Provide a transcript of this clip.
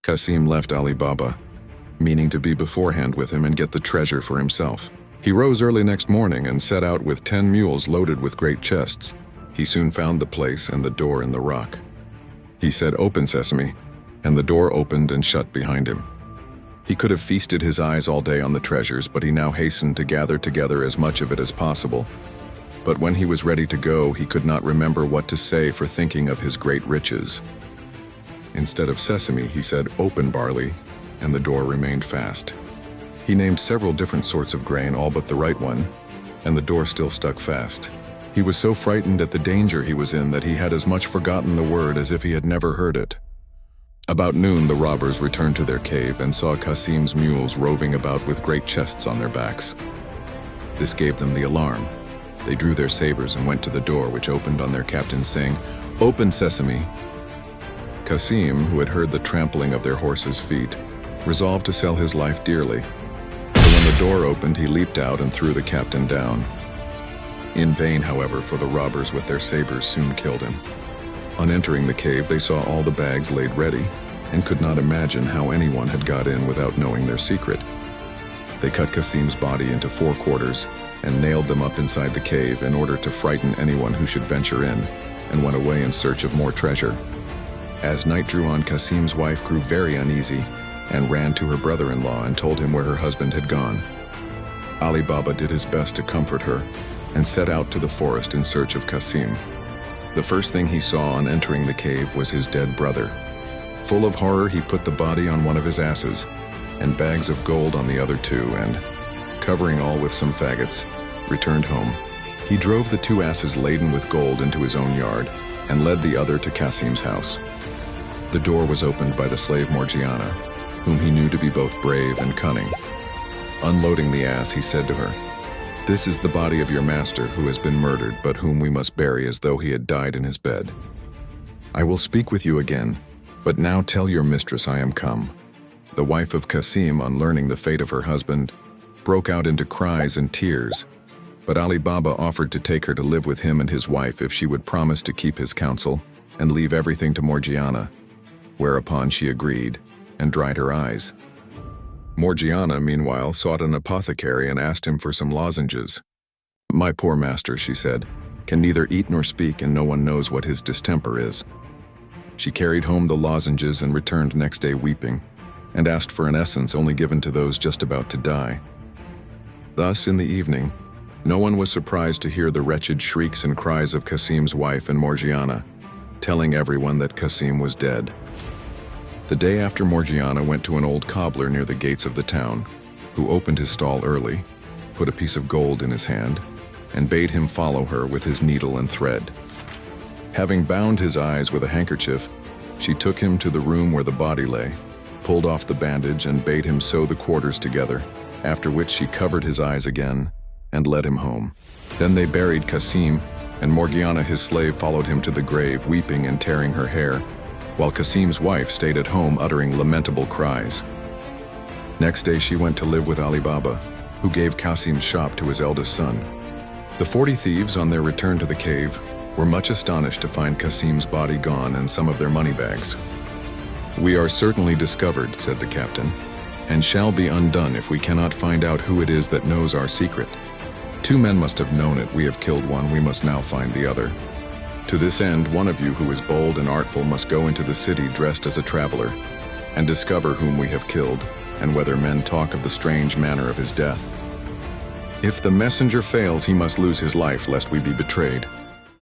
Qasim left Ali Baba, meaning to be beforehand with him and get the treasure for himself. He rose early next morning and set out with 10 mules loaded with great chests. He soon found the place and the door in the rock. He said, "Open, Sesame," and the door opened and shut behind him. He could have feasted his eyes all day on the treasures, but he now hastened to gather together as much of it as possible. But when he was ready to go, he could not remember what to say for thinking of his great riches. Instead of Sesame, he said, "Open, Barley," and the door remained fast. He named several different sorts of grain, all but the right one, and the door still stuck fast. He was so frightened at the danger he was in that he had as much forgotten the word as if he had never heard it. About noon, the robbers returned to their cave and saw Qasim's mules roving about with great chests on their backs. This gave them the alarm. They drew their sabers and went to the door, which opened on their captain, saying, "Open, Sesame." Qasim, who had heard the trampling of their horses' feet, resolved to sell his life dearly. So when the door opened, he leaped out and threw the captain down. In vain, however, for the robbers with their sabers soon killed him. On entering the cave, they saw all the bags laid ready and could not imagine how anyone had got in without knowing their secret. They cut Qasim's body into 4 quarters and nailed them up inside the cave in order to frighten anyone who should venture in, and went away in search of more treasure. As night drew on, Qasim's wife grew very uneasy and ran to her brother-in-law and told him where her husband had gone. Ali Baba did his best to comfort her and set out to the forest in search of Qasim. The first thing he saw on entering the cave was his dead brother. Full of horror, he put the body on one of his asses and bags of gold on the other 2 and, covering all with some faggots, returned home. He drove the 2 asses laden with gold into his own yard and led the other to Qasim's house. The door was opened by the slave Morgiana, whom he knew to be both brave and cunning. Unloading the ass, he said to her, "This is the body of your master who has been murdered, but whom we must bury as though he had died in his bed. I will speak with you again, but now tell your mistress I am come." The wife of Qasim, on learning the fate of her husband, broke out into cries and tears, but Ali Baba offered to take her to live with him and his wife if she would promise to keep his counsel and leave everything to Morgiana, whereupon she agreed and dried her eyes. Morgiana, meanwhile, sought an apothecary and asked him for some lozenges. "My poor master," she said, "can neither eat nor speak, and no one knows what his distemper is." She carried home the lozenges and returned next day weeping, and asked for an essence only given to those just about to die. Thus, in the evening, no one was surprised to hear the wretched shrieks and cries of Qasim's wife and Morgiana, telling everyone that Qasim was dead. The day after, Morgiana went to an old cobbler near the gates of the town, who opened his stall early, put a piece of gold in his hand, and bade him follow her with his needle and thread. Having bound his eyes with a handkerchief, she took him to the room where the body lay, pulled off the bandage and bade him sew the quarters together, after which she covered his eyes again and led him home. Then they buried Qasim, and Morgiana, his slave, followed him to the grave, weeping and tearing her hair, while Qasim's wife stayed at home uttering lamentable cries. Next day she went to live with Ali Baba, who gave Qasim's shop to his eldest son. The 40 thieves, on their return to the cave, were much astonished to find Qasim's body gone and some of their money bags. "We are certainly discovered," said the captain, "and shall be undone if we cannot find out who it is that knows our secret. 2 men must have known it. We have killed one, we must now find the other. To this end, one of you who is bold and artful must go into the city dressed as a traveler, and discover whom we have killed, and whether men talk of the strange manner of his death. If the messenger fails, he must lose his life, lest we be betrayed.